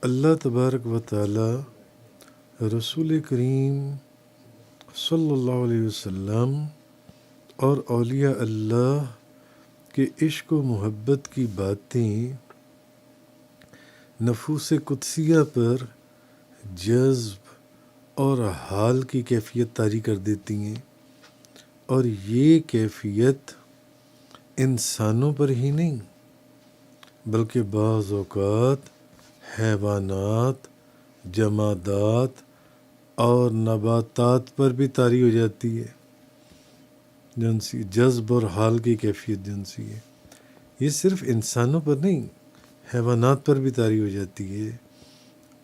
اللہ تبارک و تعالی رسول کریم صلی اللہ علیہ وسلم اور اولیاء اللہ کے عشق و محبت کی باتیں نفوس قدسیہ پر جذب اور حال کی کیفیت طاری کر دیتی ہیں، اور یہ کیفیت انسانوں پر ہی نہیں بلکہ بعض اوقات حیوانات، جمادات اور نباتات پر بھی طاری ہو جاتی ہے۔ جنسی جذب اور حال کی کیفیت جنسی ہے، یہ صرف انسانوں پر نہیں، حیوانات پر بھی طاری ہو جاتی ہے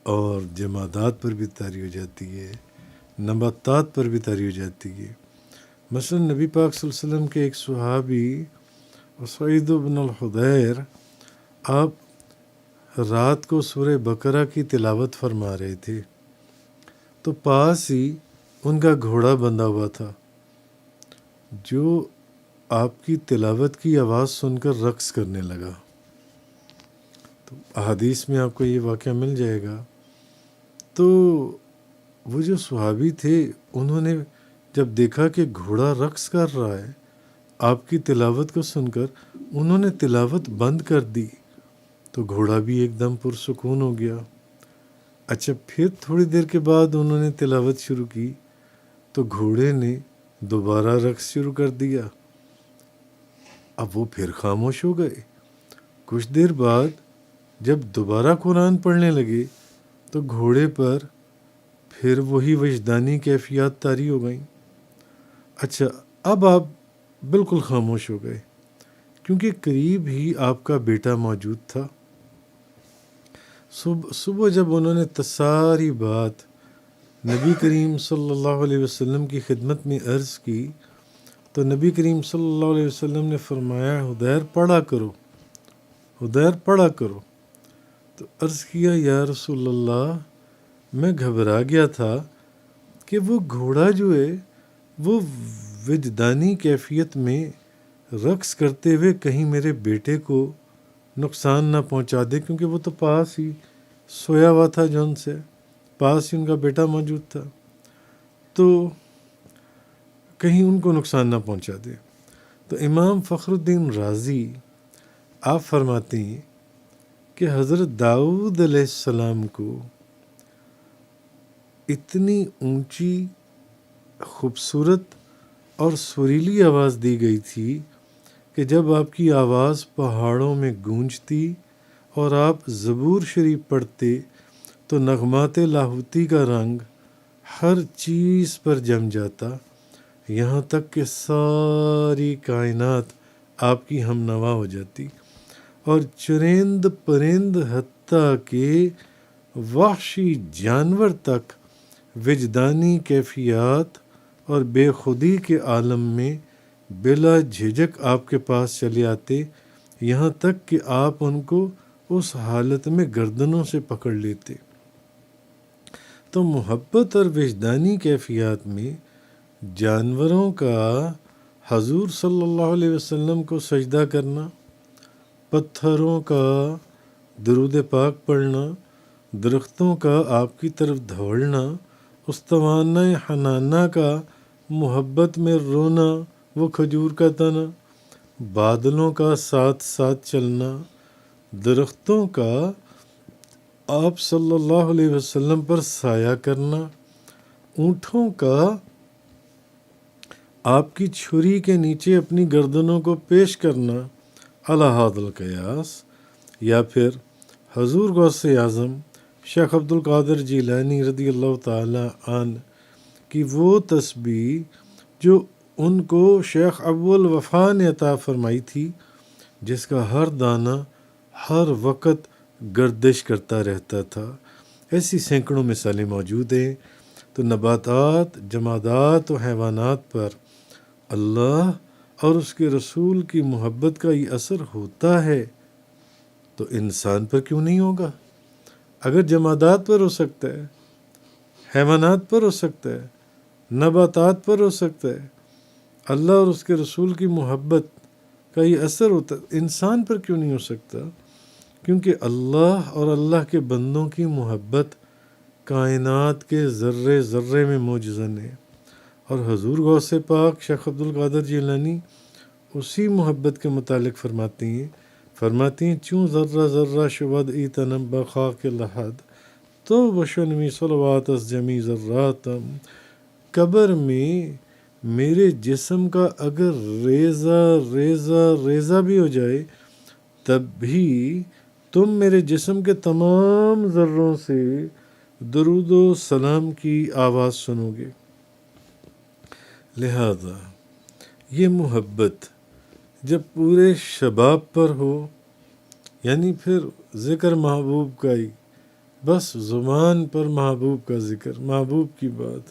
اور جمادات پر بھی طاری ہو جاتی ہے، نباتات پر بھی طاری ہو جاتی ہے۔ مثلا نبی پاک صلی اللہ علیہ وسلم کے ایک صحابی سعید بن الحدیر، آپ رات کو سورہ بقرہ کی تلاوت فرما رہے تھے تو پاس ہی ان کا گھوڑا بندھا ہوا تھا، جو آپ کی تلاوت کی آواز سن کر رقص کرنے لگا۔ تو احادیث میں آپ کو یہ واقعہ مل جائے گا۔ تو وہ جو صحابی تھے، انہوں نے جب دیکھا کہ گھوڑا رقص کر رہا ہے آپ کی تلاوت کو سن کر، انہوں نے تلاوت بند کر دی تو گھوڑا بھی ایک دم پرسکون ہو گیا۔ اچھا، پھر تھوڑی دیر کے بعد انہوں نے تلاوت شروع کی تو گھوڑے نے دوبارہ رقص شروع کر دیا۔ اب وہ پھر خاموش ہو گئے۔ کچھ دیر بعد جب دوبارہ قرآن پڑھنے لگے تو گھوڑے پر پھر وہی وجدانی کیفیات طاری ہو گئیں۔ اچھا، اب آپ بالکل خاموش ہو گئے کیونکہ قریب ہی آپ کا بیٹا موجود تھا۔ صبح جب انہوں نے ساری بات نبی کریم صلی اللہ علیہ وسلم کی خدمت میں عرض کی تو نبی کریم صلی اللہ علیہ وسلم نے فرمایا، حدیر پڑھا کرو، حدیر پڑھا کرو۔ تو عرض کیا، یا رسول اللہ، میں گھبرا گیا تھا کہ وہ گھوڑا جو ہے وہ وجدانی کیفیت میں رقص کرتے ہوئے کہیں میرے بیٹے کو نقصان نہ پہنچا دے، کیونکہ وہ تو پاس ہی سویا ہوا تھا، جو ان سے پاس ہی ان کا بیٹا موجود تھا، تو کہیں ان کو نقصان نہ پہنچا دے۔ تو امام فخر الدین رازی آپ فرماتے ہیں کہ حضرت داؤد علیہ السلام کو اتنی اونچی، خوبصورت اور سریلی آواز دی گئی تھی کہ جب آپ کی آواز پہاڑوں میں گونجتی اور آپ زبور شریف پڑھتے تو نغمات لاہوتی کا رنگ ہر چیز پر جم جاتا، یہاں تک کہ ساری کائنات آپ کی ہم نوا ہو جاتی، اور چرند پرند حتیٰ کہ وحشی جانور تک وجدانی کیفیات اور بے خودی کے عالم میں بلا جھجک آپ کے پاس چلے آتے، یہاں تک کہ آپ ان کو اس حالت میں گردنوں سے پکڑ لیتے۔ تو محبت اور وجدانی کیفیات میں جانوروں کا حضور صلی اللہ علیہ وسلم کو سجدہ کرنا، پتھروں کا درود پاک پڑھنا، درختوں کا آپ کی طرف دھوڑنا، استوانہ حنانہ کا محبت میں رونا، وہ کھجور کا تنا، بادلوں کا ساتھ ساتھ چلنا، درختوں کا آپ صلی اللہ علیہ وسلم پر سایہ کرنا، اونٹوں کا آپ کی چھری کے نیچے اپنی گردنوں کو پیش کرنا علی ھذا القیاس، یا پھر حضور غوث اعظم شیخ عبد القادر جیلانی رضی اللہ تعالی عنہ کی وہ تسبیح جو ان کو شیخ ابو الوفا نے عطا فرمائی تھی، جس کا ہر دانہ ہر وقت گردش کرتا رہتا تھا۔ ایسی سینکڑوں مثالیں موجود ہیں۔ تو نباتات، جمادات و حیوانات پر اللہ اور اس کے رسول کی محبت کا یہ اثر ہوتا ہے تو انسان پر کیوں نہیں ہوگا؟ اگر جمادات پر ہو سکتا ہے، حیوانات پر ہو سکتا ہے، نباتات پر ہو سکتا ہے، اللہ اور اس کے رسول کی محبت کا یہ اثر ہوتا ہے، انسان پر کیوں نہیں ہو سکتا؟ کیونکہ اللہ اور اللہ کے بندوں کی محبت کائنات کے ذرے ذرے میں موجزن ہے۔ اور حضور غوث پاک شیخ عبد القادر جیلانی اسی محبت کے متعلق فرماتی ہیں چوں ذرہ ذرہ شود ای تنم بخاک لحد تو وشنمی صلوات از جمی ذراتم، قبر میں میرے جسم کا اگر ریزہ ریزہ ریزہ بھی ہو جائے تب بھی تم میرے جسم کے تمام ذروں سے درود و سلام کی آواز سنو گے۔ لہذا یہ محبت جب پورے شباب پر ہو، یعنی پھر ذکر محبوب کا ہی، بس زبان پر محبوب کا ذکر، محبوب کی بات،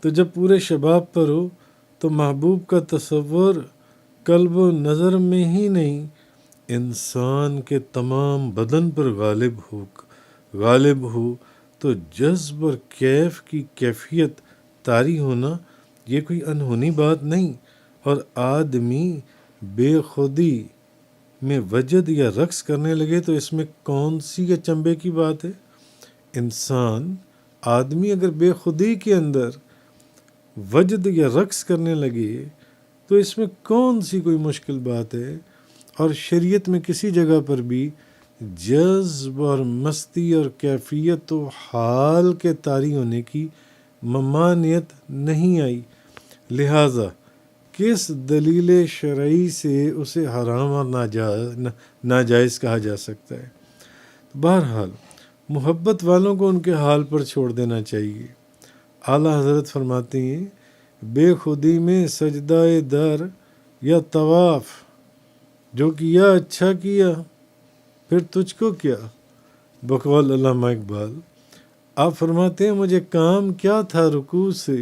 تو جب پورے شباب پر ہو تو محبوب کا تصور قلب و نظر میں ہی نہیں، انسان کے تمام بدن پر غالب ہو تو جذب اور کیف کی کیفیت طاری ہونا یہ کوئی انہونی بات نہیں۔ اور آدمی بے خودی میں وجد یا رقص کرنے لگے تو اس میں کون سی اچنبے کی بات ہے؟ آدمی اگر بے خودی کے اندر وجد یا رقص کرنے لگے تو اس میں کون سی کوئی مشکل بات ہے؟ اور شریعت میں کسی جگہ پر بھی جذب اور مستی اور کیفیت و حال کے طاری ہونے کی ممانعت نہیں آئی، لہٰذا کس دلیل شرعی سے اسے حرام اور ناجائز کہا جا سکتا ہے؟ بہرحال محبت والوں کو ان کے حال پر چھوڑ دینا چاہیے۔ اعلیٰ حضرت فرماتے ہیں بے خودی میں سجدہ در یا طواف جو کیا اچھا کیا، پھر تجھ کو کیا؟ بقول علامہ اقبال آپ فرماتے ہیں مجھے کام کیا تھا رکوع سے،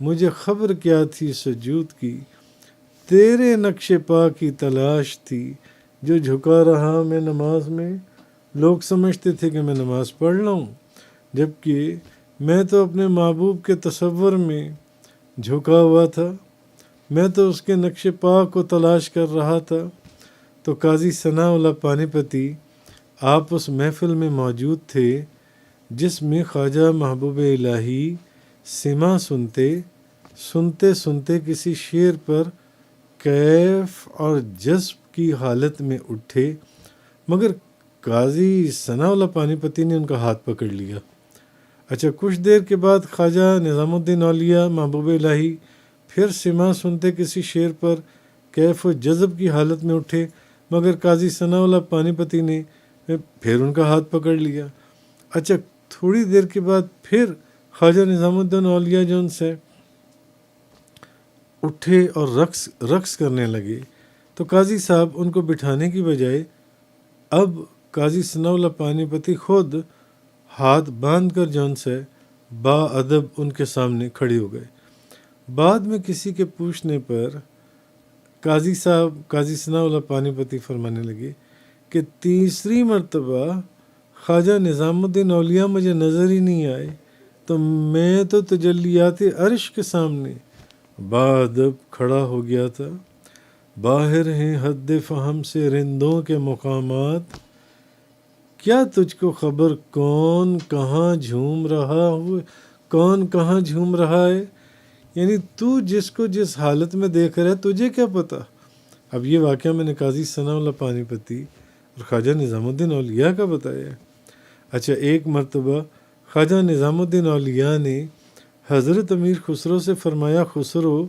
مجھے خبر کیا تھی سجود کی، تیرے نقش پا کی تلاش تھی، جو جھکا رہا میں نماز میں لوگ سمجھتے تھے کہ میں نماز پڑھ لوں، جبکہ میں تو اپنے محبوب کے تصور میں جھکا ہوا تھا، میں تو اس کے نقش پا کو تلاش کر رہا تھا۔ تو قاضی ثناء اللہ پانی پتی آپ اس محفل میں موجود تھے جس میں خواجہ محبوب الہی سماع سنتے کسی شعر پر کیف اور جذب کی حالت میں اٹھے، مگر قاضی ثناء اللہ پانی پتی نے ان کا ہاتھ پکڑ لیا۔ اچھا کچھ دیر کے بعد خواجہ نظام الدین اولیاء محبوب الہی پھر سماع سنتے کسی شعر پر کیف و جذب کی حالت میں اٹھے، مگر قاضی ثناء اللہ پانی پتی نے پھر ان کا ہاتھ پکڑ لیا۔ اچھا تھوڑی دیر کے بعد پھر خواجہ نظام الدین اولیاء جو ان سے اٹھے اور رقص کرنے لگے، تو قاضی صاحب ان کو بٹھانے کی بجائے اب قاضی ثناء اللہ پانی پتی خود ہاتھ باندھ کر جو ان سے با ادب ان کے سامنے کھڑے ہو گئے۔ بعد میں کسی کے پوچھنے پر قاضی ثناء اللہ پانی پتی فرمانے لگے کہ تیسری مرتبہ خواجہ نظام الدین اولیاء مجھے نظر ہی نہیں آئے، تو میں تو تجلیات عرش کے سامنے بادب کھڑا ہو گیا تھا۔ باہر ہیں حد فہم سے رندوں کے مقامات، کیا تجھ کو خبر کون کہاں جھوم رہا ہے؟ یعنی تو جس کو جس حالت میں دیکھ رہا ہے تجھے کیا پتہ؟ اب یہ واقعہ میں نے قاضی ثناء اللہ پانی پتی اور خواجہ نظام الدین اولیاء کا بتایا۔ اچھا ایک مرتبہ خواجہ نظام الدین اولیاء نے حضرت امیر خسرو سے فرمایا خسرو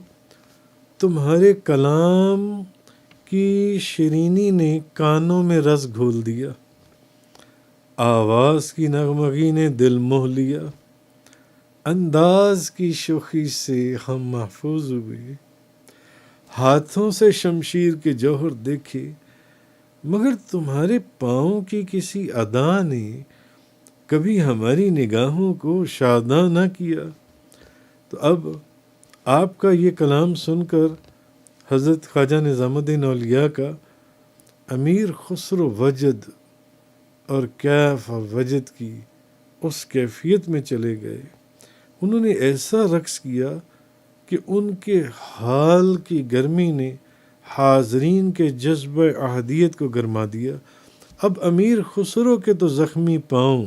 تمہارے کلام کی شیرینی نے کانوں میں رس گھول دیا، آواز کی نغمگی نے دل موہ لیا، انداز کی شوخی سے ہم محفوظ ہوئے، ہاتھوں سے شمشیر کے جوہر دیکھے، مگر تمہارے پاؤں کی کسی ادا نے کبھی ہماری نگاہوں کو شاداں نہ کیا۔ تو اب آپ کا یہ کلام سن کر حضرت خواجہ نظام الدین اولیاء کا امیر خسرو وجد اور کیف اور وجد کی اس کیفیت میں چلے گئے، انہوں نے ایسا رقص کیا کہ ان کے حال کی گرمی نے حاضرین کے جذبہ احدیت کو گرما دیا۔ اب امیر خسرو کے تو زخمی پاؤں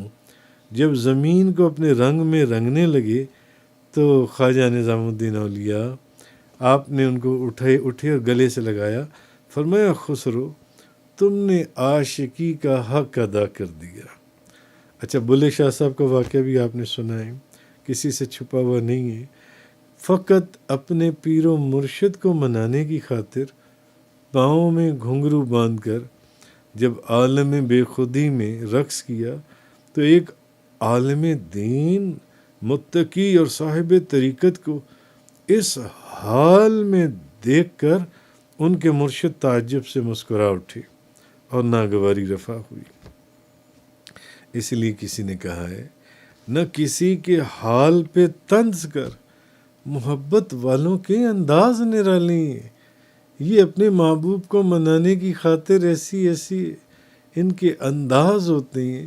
جب زمین کو اپنے رنگ میں رنگنے لگے تو خواجہ نظام الدین اولیاء آپ نے ان کو اٹھے اور گلے سے لگایا، فرمایا خسرو تم نے عاشقی کا حق ادا کر دیا۔ اچھا، بلے شاہ صاحب کا واقعہ بھی آپ نے سنا ہے، کسی سے چھپا ہوا نہیں ہے۔ فقط اپنے پیر و مرشد کو منانے کی خاطر پاؤں میں گھنگرو باندھ کر جب عالم بے خودی میں رقص کیا تو ایک عالم دین متقی اور صاحب طریقت کو اس حال میں دیکھ کر ان کے مرشد تعجب سے مسکرا اٹھے اور ناگواری رفع ہوئی۔ اس لیے کسی نے کہا ہے، نہ کسی کے حال پہ طنز کر، محبت والوں کے انداز نرالے ہیں۔ یہ اپنے محبوب کو منانے کی خاطر ایسی ان کے انداز ہوتے ہیں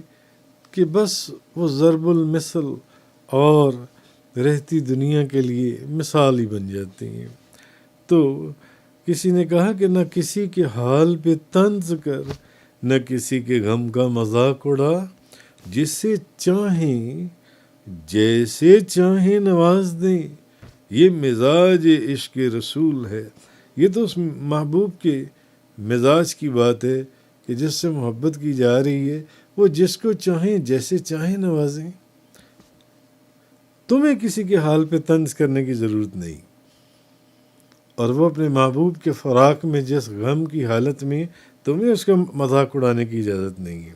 کہ بس وہ ضرب المثل اور رہتی دنیا کے لیے مثال ہی بن جاتے ہیں۔ تو کسی نے کہا کہ نہ کسی کے حال پہ طنز کر، نہ کسی کے غم کا مذاق اڑا، جسے چاہیں جیسے چاہیں نواز دیں، یہ مزاج عشق رسول ہے۔ یہ تو اس محبوب کے مزاج کی بات ہے کہ جس سے محبت کی جا رہی ہے وہ جس کو چاہیں جیسے چاہیں نوازیں، تمہیں کسی کے حال پہ طنز کرنے کی ضرورت نہیں، اور وہ اپنے محبوب کے فراق میں جس غم کی حالت میں تمہیں اس کا مذاق اڑانے کی اجازت نہیں ہے۔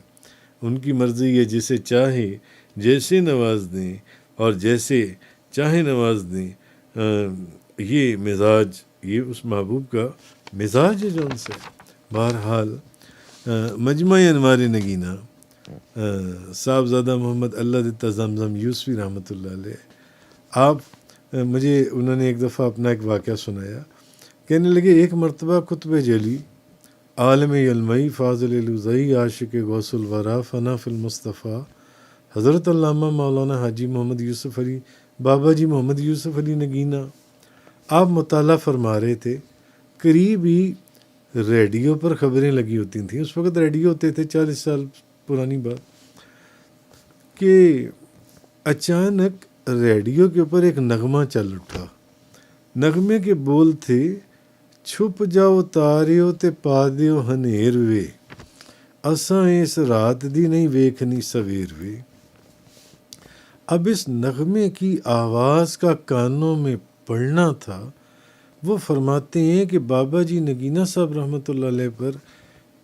ان کی مرضی ہے، جسے چاہے جیسے نواز دیں اور جیسے چاہے نواز دیں۔ یہ مزاج، یہ اس محبوب کا مزاج ہے جو ان سے۔ بہرحال مجمع انوار نگینہ صاحبزادہ محمد اللہ دتا زمزم یوسفی رحمۃ اللہ علیہ، مجھے انہوں نے ایک دفعہ اپنا ایک واقعہ سنایا۔ کہنے لگے ایک مرتبہ قطب جلی عالم علمئی فاضل الوزئی عاشق غوث الورا فنا فی المصطفیٰ حضرت علامہ مولانا حاجی محمد یوسف علی بابا جی محمد یوسف علی نگینہ، آپ مطالعہ فرما رہے تھے۔ قریب ہی ریڈیو پر خبریں لگی ہوتی تھیں، اس وقت ریڈیو ہوتے تھے، 40 سال پرانی بات، کہ اچانک ریڈیو کے اوپر ایک نغمہ چل اٹھا۔ نغمے کے بول تھے، چھپ جاؤ تاریو تے پا دیو ہنیر وے، اساں اس رات دی نہیں ویکھنی سویر وے۔ اب اس نغمے کی آواز کا کانوں میں پڑنا تھا۔ وہ فرماتے ہیں کہ بابا جی نگینہ صاحب رحمۃ اللہ علیہ پر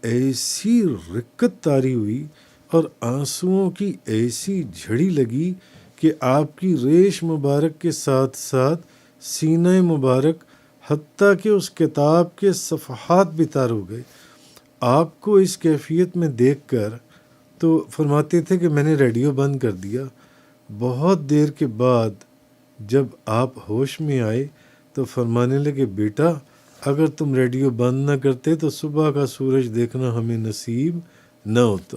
ایسی رقت طاری ہوئی اور آنسوؤں کی ایسی جھڑی لگی کہ آپ کی ریش مبارک کے ساتھ ساتھ سینہ مبارک حتیٰ کہ اس کتاب کے صفحات بھی تار ہو گئے۔ آپ کو اس کیفیت میں دیکھ کر تو فرماتے تھے کہ میں نے ریڈیو بند کر دیا۔ بہت دیر کے بعد جب آپ ہوش میں آئے تو فرمانے لگے، بیٹا اگر تم ریڈیو بند نہ کرتے تو صبح کا سورج دیکھنا ہمیں نصیب نہ ہوتا۔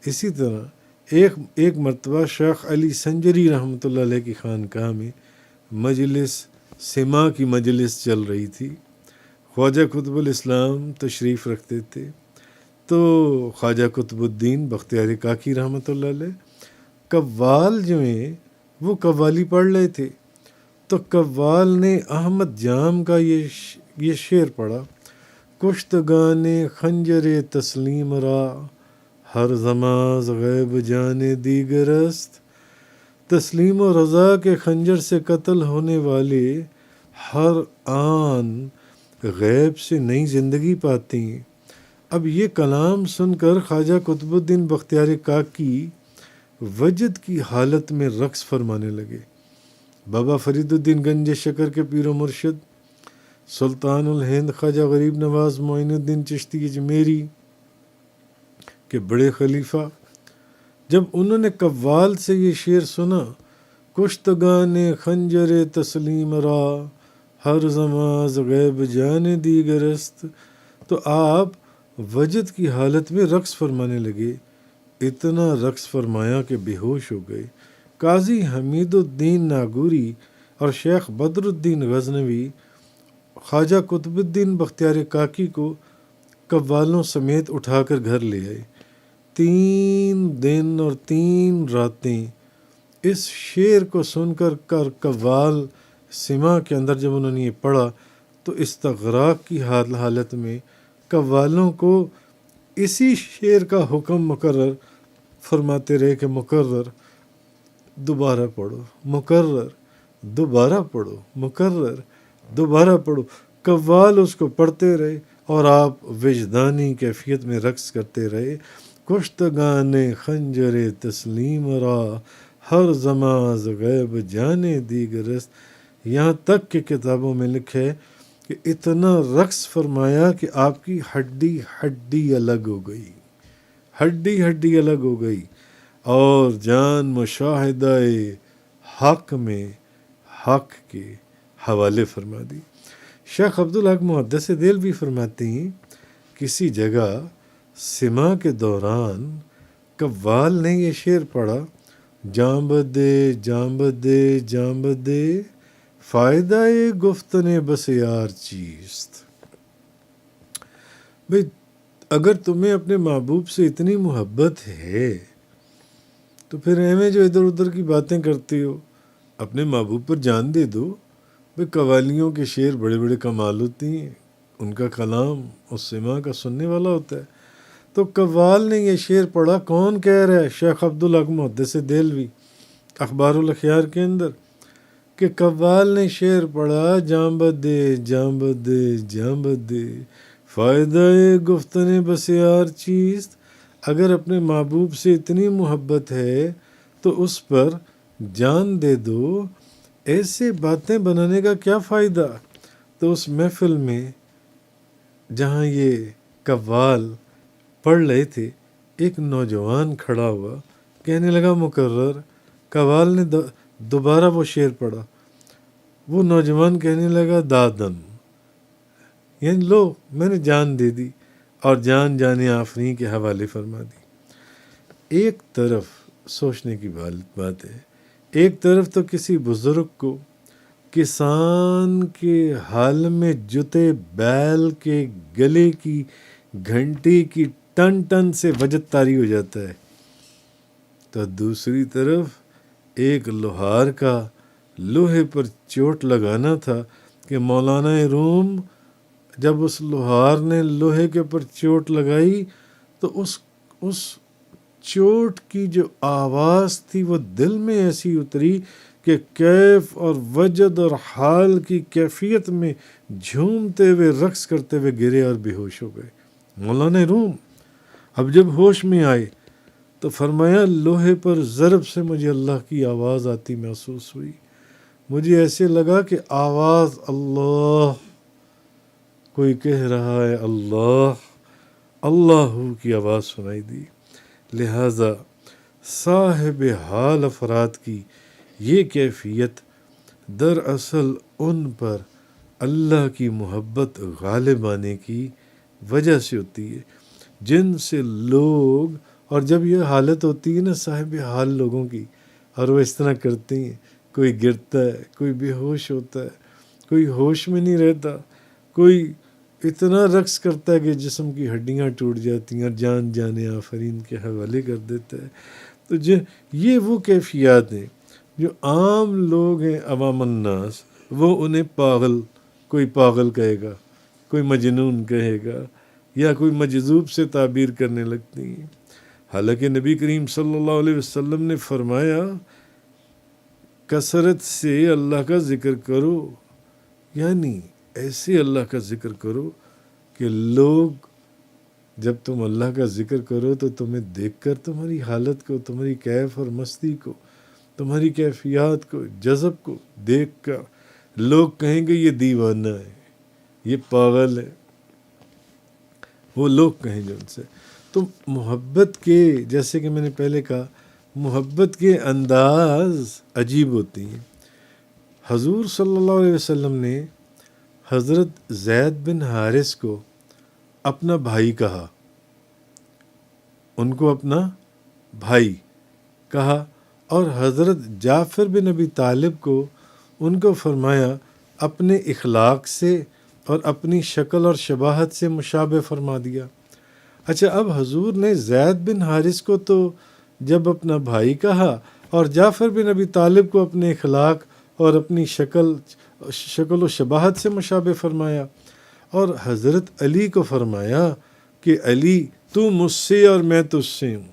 اسی طرح ایک مرتبہ شیخ علی سنجری رحمۃ اللہ علیہ کی خانقاہ میں مجلس سما کی مجلس چل رہی تھی۔ خواجہ قطب الاسلام تشریف رکھتے تھے، تو خواجہ قطب الدین بختیار کاکی رحمۃ اللہ علیہ قوال جو ہیں وہ قوالی پڑھ رہے تھے، تو قوال نے احمد جام کا یہ شعر پڑھا، کشتگان خنجر تسلیم را ہر زماز غیب جان دیگر است۔ تسلیم و رضا کے خنجر سے قتل ہونے والے ہر آن غیب سے نئی زندگی پاتے ہیں۔ اب یہ کلام سن کر خواجہ قطب الدین بختیار کاکی وجد کی حالت میں رقص فرمانے لگے۔ بابا فرید الدین گنج شکر کے پیر و مرشد سلطان الہند خواجہ غریب نواز معین الدین چشتی اجمیری کے بڑے خلیفہ، جب انہوں نے قوال سے یہ شعر سنا، کشتگان خنجر تسلیم را ہر زماز غیب جان دیگر است، تو آپ وجد کی حالت میں رقص فرمانے لگے۔ اتنا رقص فرمایا کہ بے ہوش ہو گئے۔ قاضی حمید الدین ناگوری اور شیخ بدر الدین غزنوی خواجہ قطب الدین بختیار کاکی کو قوالوں سمیت اٹھا کر گھر لے آئے۔ 3 دن اور 3 راتیں اس شعر کو سن کر قوال سما کے اندر جب انہوں نے یہ پڑھا تو استغراق کی حالت میں قوالوں کو اسی شعر کا حکم مقرر فرماتے رہے کہ مقرر دوبارہ پڑھو، مقرر دوبارہ پڑھو، مقرر دوبارہ پڑھو۔ قوال اس کو پڑھتے رہے اور آپ وجدانی کیفیت میں رقص کرتے رہے۔ کشتگان خنجر تسلیم را ہر زماز غیب جانے دیگرست، یہاں تک کہ کتابوں میں لکھے کہ اتنا رقص فرمایا کہ آپ کی ہڈی ہڈی الگ ہو گئی، ہڈی ہڈی الگ ہو گئی، اور جان مشاہدہ حق میں حق کے حوالے فرما دی۔ شیخ عبدالحق محدث دہلوی فرماتے ہیں کسی جگہ سما کے دوران قوال نے یہ شعر پڑھا، جام بدے جام بدے جام بدے فائدہ گفتن بس یار چیست۔ بھئی اگر تمہیں اپنے محبوب سے اتنی محبت ہے تو پھر ایویں جو ادھر ادھر کی باتیں کرتے ہو، اپنے محبوب پر جان دے دو۔ بھئی قوالیوں کے شعر بڑے بڑے کمال ہوتی ہیں، ان کا کلام اس سما کا سننے والا ہوتا ہے۔ تو قوال نے یہ شعر پڑھا، کون کہہ رہا ہے؟ شیخ عبدالحق محدث دہلوی اخبار الاخیار کے اندر، کہ قوال نے شعر پڑھا، جام بدے جام بدے جام بدے فائدہ گفتن بسیار چیست۔ اگر اپنے محبوب سے اتنی محبت ہے تو اس پر جان دے دو، ایسے باتیں بنانے کا کیا فائدہ۔ تو اس محفل میں جہاں یہ قوال پڑھ رہے تھے، ایک نوجوان کھڑا ہوا، کہنے لگا مقرر۔ قوال نے دوبارہ وہ شعر پڑھا، وہ نوجوان کہنے لگا دادن، یعنی لو میں نے جان دے دی، اور جان جانے آفرین کے حوالے فرما دی۔ ایک طرف سوچنے کی بات ہے، ایک طرف تو کسی بزرگ کو کسان کے حال میں جتے بیل کے گلے کی گھنٹی کی ٹن ٹن سے وجد طاری ہو جاتا ہے، تو دوسری طرف ایک لوہار کا لوہے پر چوٹ لگانا تھا کہ مولانا روم جب اس لوہار نے لوہے کے پر چوٹ لگائی تو اس چوٹ کی جو آواز تھی وہ دل میں ایسی اتری کہ کیف اور وجد اور حال کی کیفیت میں جھومتے ہوئے رقص کرتے ہوئے گرے اور بے ہوش ہو گئے۔ مولانا روم اب جب ہوش میں آئے تو فرمایا لوہے پر ضرب سے مجھے اللہ کی آواز آتی محسوس ہوئی، مجھے ایسے لگا کہ آواز اللہ، کوئی کہہ رہا ہے اللہ اللہ کی آواز سنائی دی۔ لہٰذا صاحب حال افراد کی یہ کیفیت دراصل ان پر اللہ کی محبت غالب آنے کی وجہ سے ہوتی ہے، جن سے لوگ، اور جب یہ حالت ہوتی ہے نا صاحب حال لوگوں کی، اور وہ اس طرح کرتے ہیں، کوئی گرتا ہے، کوئی بے ہوش ہوتا ہے، کوئی ہوش میں نہیں رہتا، کوئی اتنا رقص کرتا ہے کہ جسم کی ہڈیاں ٹوٹ جاتی ہیں اور جان جانے آفرین کے حوالے کر دیتا ہے۔ تو یہ وہ کیفیات ہیں جو عام لوگ ہیں، عوام الناس، وہ انہیں پاگل، کوئی پاگل کہے گا، کوئی مجنون کہے گا، یا کوئی مجذوب سے تعبیر کرنے لگتی ہیں۔ حالانکہ نبی کریم صلی اللہ علیہ وسلم نے فرمایا کثرت سے اللہ کا ذکر کرو، یعنی ایسے اللہ کا ذکر کرو کہ لوگ جب تم اللہ کا ذکر کرو تو تمہیں دیکھ کر تمہاری حالت کو، تمہاری کیف اور مستی کو، تمہاری کیفیات کو، جذب کو دیکھ کر لوگ کہیں گے یہ دیوانہ ہے، یہ پاگل ہے، وہ لوگ کہیں گے ان سے۔ تو محبت کے، جیسے کہ میں نے پہلے کہا، محبت کے انداز عجیب ہوتی ہیں۔ حضور صلی اللہ علیہ وسلم نے حضرت زید بن حارث کو اپنا بھائی کہا، ان کو اپنا بھائی کہا، اور حضرت جعفر بن ابی طالب کو ان کو فرمایا اپنے اخلاق سے اور اپنی شکل اور شباہت سے مشابہ فرما دیا۔ اچھا، اب حضور نے زید بن حارث کو تو جب اپنا بھائی کہا اور جعفر بن ابی طالب کو اپنے اخلاق اور اپنی شکل و شباہت سے مشابہ فرمایا، اور حضرت علی کو فرمایا کہ علی تو مجھ سے اور میں تجھ سے ہوں۔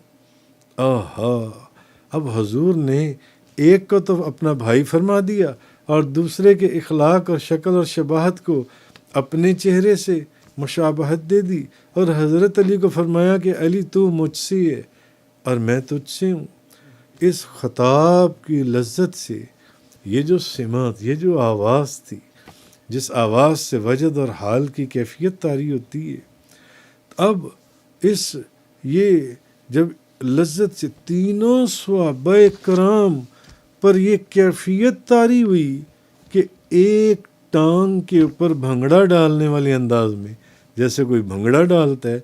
آہا، اب حضور نے ایک کو تو اپنا بھائی فرما دیا اور دوسرے کے اخلاق اور شکل اور شباہت کو اپنے چہرے سے مشابہت دے دی، اور حضرت علی کو فرمایا کہ علی تو مجھ سے ہے اور میں تجھ سے ہوں۔ اس خطاب کی لذت سے یہ جو سمات، یہ جو آواز تھی، جس آواز سے وجد اور حال کی کیفیت طاری ہوتی ہے، اب یہ جب لذت سے تینوں صحابہ کرام پر یہ کیفیت طاری ہوئی کہ ایک ٹانگ کے اوپر بھنگڑا ڈالنے والے انداز میں، جیسے کوئی بھنگڑا ڈالتا ہے،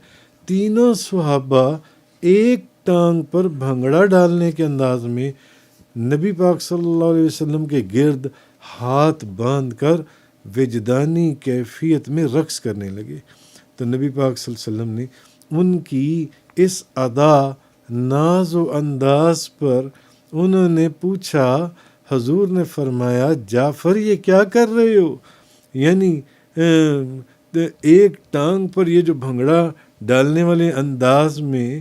تینوں صحابہ ایک ٹانگ پر بھنگڑا ڈالنے کے انداز میں نبی پاک صلی اللہ علیہ وسلم کے گرد ہاتھ باندھ کر وجدانی کیفیت میں رقص کرنے لگے۔ تو نبی پاک صلی اللہ علیہ وسلم نے ان کی اس ادا، ناز و انداز پر انہوں نے پوچھا، حضور نے فرمایا جعفر یہ کیا کر رہے ہو؟ یعنی ایک ٹانگ پر یہ جو بھنگڑا ڈالنے والے انداز میں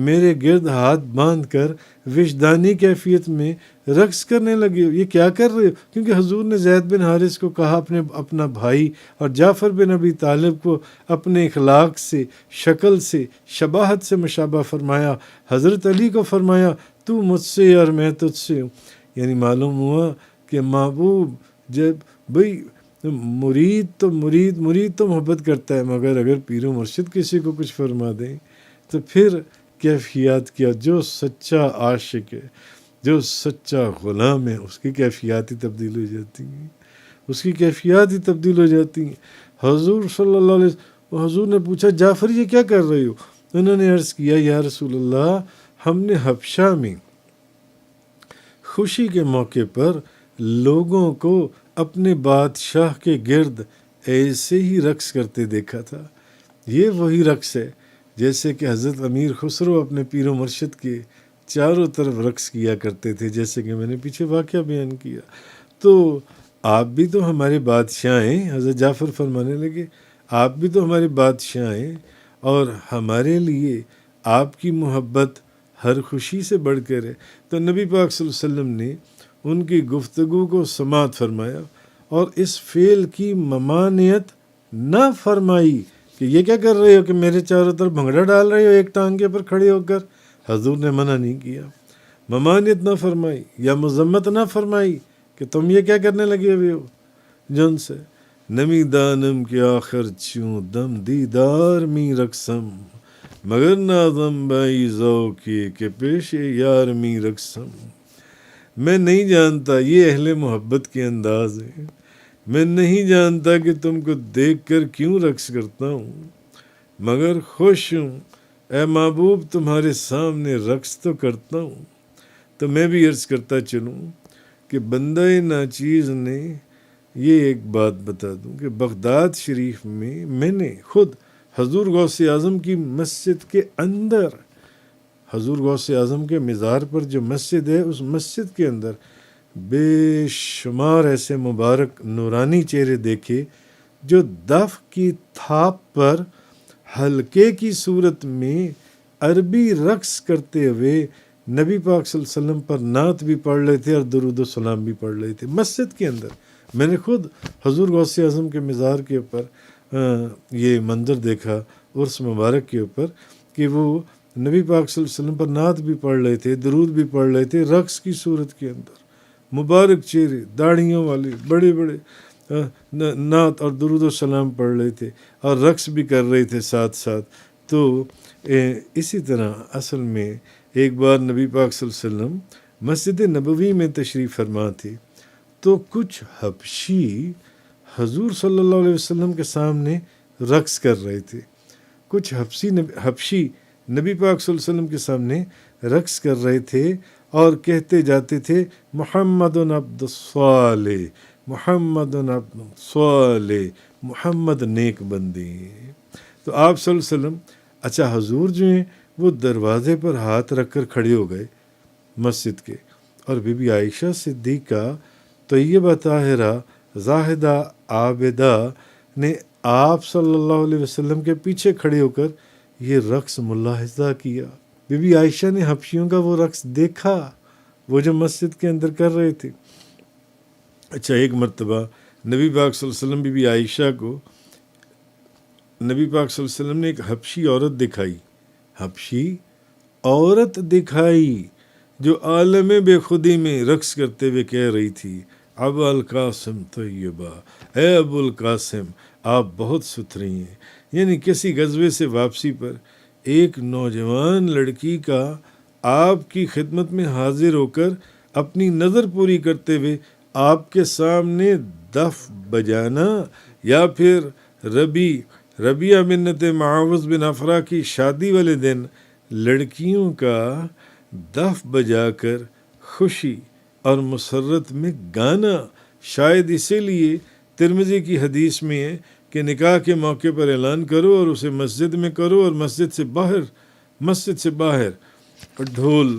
میرے گرد ہاتھ باندھ کر وجدانی کیفیت میں رقص کرنے لگے ہو، یہ کیا کر رہے ہو؟ کیونکہ حضور نے زید بن حارث کو کہا اپنا بھائی، اور جعفر بن ابی طالب کو اپنے اخلاق سے، شکل سے، شباہت سے مشابہ فرمایا، حضرت علی کو فرمایا تو مجھ سے اور میں تجھ سے ہوں۔ یعنی معلوم ہوا کہ محبوب جب بھئی مرید تو محبت کرتا ہے، مگر اگر پیر و مرشد کسی کو کچھ فرما دیں تو پھر کیفیات کیا، جو سچا عاشق ہے، جو سچا غلام ہے، اس کی کیفیات ہی تبدیل ہو جاتی ہیں، اس کی کیفیات ہی تبدیل ہو جاتی ہیں۔ حضور صلی اللہ علیہ وسلم، حضور نے پوچھا جعفر یہ کیا کر رہے ہو؟ انہوں نے عرض کیا یا رسول اللہ، ہم نے حبشہ میں خوشی کے موقع پر لوگوں کو اپنے بادشاہ کے گرد ایسے ہی رقص کرتے دیکھا تھا۔ یہ وہی رقص ہے جیسے کہ حضرت امیر خسرو اپنے پیر و مرشد کے چاروں طرف رقص کیا کرتے تھے، جیسے کہ میں نے پیچھے واقعہ بیان کیا۔ تو آپ بھی تو ہمارے بادشاہ ہیں، حضرت جعفر فرمانے لگے آپ بھی تو ہمارے بادشاہ ہیں، اور ہمارے لیے آپ کی محبت ہر خوشی سے بڑھ کر ہے۔ تو نبی پاک صلی اللہ علیہ وسلم نے ان کی گفتگو کو سماعت فرمایا اور اس فعل کی ممانعت نہ فرمائی کہ یہ کیا کر رہے ہو کہ میرے چاروں طرف بھنگڑا ڈال رہے ہو ایک ٹانگے پر کھڑے ہو کر۔ حضور نے منع نہیں کیا، ممانعت نہ فرمائی یا مذمت نہ فرمائی کہ تم یہ کیا کرنے لگے ہوئے ہو۔ جن سے نمی دانم کے آخر چوں دم دیدار می رقصم، مگر نازم بائی ذوقی کہ پیش یار می رقصم۔ میں نہیں جانتا یہ اہل محبت کے انداز ہے، میں نہیں جانتا کہ تم کو دیکھ کر کیوں رقص کرتا ہوں، مگر خوش ہوں اے محبوب تمہارے سامنے رقص تو کرتا ہوں۔ تو میں بھی عرض کرتا چلوں کہ بندہ ناچیز نے یہ ایک بات بتا دوں کہ بغداد شریف میں نے خود حضور غوث اعظم کی مسجد کے اندر، حضور غوث اعظم کے مزار پر جو مسجد ہے، اس مسجد کے اندر بے شمار ایسے مبارک نورانی چہرے دیکھے جو دف کی تھاپ پر حلقے کی صورت میں عربی رقص کرتے ہوئے نبی پاک صلی اللہ علیہ وسلم پر نعت بھی پڑھ رہے تھے اور درود و سلام بھی پڑھ رہے تھے مسجد کے اندر۔ میں نے خود حضور غوث اعظم کے مزار کے اوپر یہ منظر دیکھا عرس مبارک کے اوپر کہ وہ نبی پاک صلی اللہ علیہ وسلم پر نعت بھی پڑھ رہے تھے، درود بھی پڑھ رہے تھے، رقص کی صورت کے اندر، مبارک چہرے، داڑھیوں والے بڑے بڑے نعت اور درود و سلام پڑھ رہے تھے اور رقص بھی کر رہے تھے ساتھ ساتھ۔ تو اسی طرح اصل میں ایک بار نبی پاک صلی اللہ علیہ وسلم مسجد نبوی میں تشریف فرما تھے، تو کچھ حبشی حضور صلی اللہ علیہ وسلم کے سامنے رقص کر رہے تھے، کچھ حبشی نبی پاک صلی اللہ علیہ وسلم کے سامنے رقص کر رہے تھے اور کہتے جاتے تھے محمد عبد الصالح، محمد عبد الصالح، محمد نیک بندے۔ تو آپ صلی اللہ علیہ وسلم اچھا حضور جو ہیں وہ دروازے پر ہاتھ رکھ کر کھڑے ہو گئے مسجد کے، اور بی بی عائشہ صدیقہ طیبہ طاہرہ زاہدہ عابدہ نے آپ صلی اللہ علیہ وسلم کے پیچھے کھڑے ہو کر یہ رقص ملاحظہ کیا۔ بی بی عائشہ نے حبشیوں کا وہ رقص دیکھا، وہ جو مسجد کے اندر کر رہے تھے۔ اچھا ایک مرتبہ نبی پاک صلی اللہ علیہ وسلم بی بی عائشہ کو، نبی پاک صلی اللہ علیہ وسلم نے ایک حبشی عورت دکھائی، حبشی عورت دکھائی جو عالم بے خودی میں رقص کرتے ہوئے کہہ رہی تھی، ابو القاسم طیبہ، اے ابو القاسم آپ بہت ستھری ہیں۔ یعنی کسی غزوے سے واپسی پر ایک نوجوان لڑکی کا آپ کی خدمت میں حاضر ہو کر اپنی نظر پوری کرتے ہوئے آپ کے سامنے دف بجانا، یا پھر ربیہ بنت معاوض بن افرا کی شادی والے دن لڑکیوں کا دف بجا کر خوشی اور مسرت میں گانا۔ شاید اسی لیے ترمذی کی حدیث میں ہے کہ نکاح کے موقع پر اعلان کرو اور اسے مسجد میں کرو، اور مسجد سے باہر ڈھول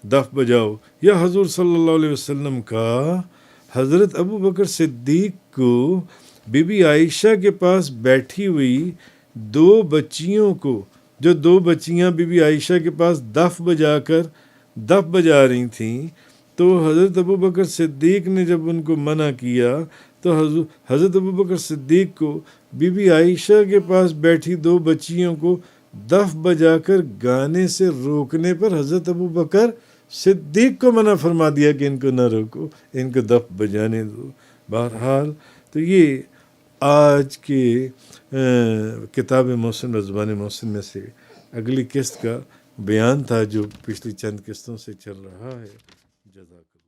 دف بجاؤ۔ یا حضور صلی اللہ علیہ وسلم کا حضرت ابو بکر صدیق کو بی بی عائشہ کے پاس بیٹھی ہوئی دو بچیوں کو، جو دو بچیاں بی بی عائشہ کے پاس دف بجا رہی تھیں، تو حضرت ابو بکر صدیق نے جب ان کو منع کیا تو حضرت ابو بکر صدیق کو بی بی عائشہ کے پاس بیٹھی دو بچیوں کو دف بجا کر گانے سے روکنے پر حضرت ابو بکر صدیق کو منع فرما دیا کہ ان کو نہ روکو، ان کو دف بجانے دو۔ بہرحال تو یہ آج کے کتاب محسن و زبان محسن میں سے اگلی قسط کا بیان تھا جو پچھلی چند قسطوں سے چل رہا ہے۔ جزاک اللہ۔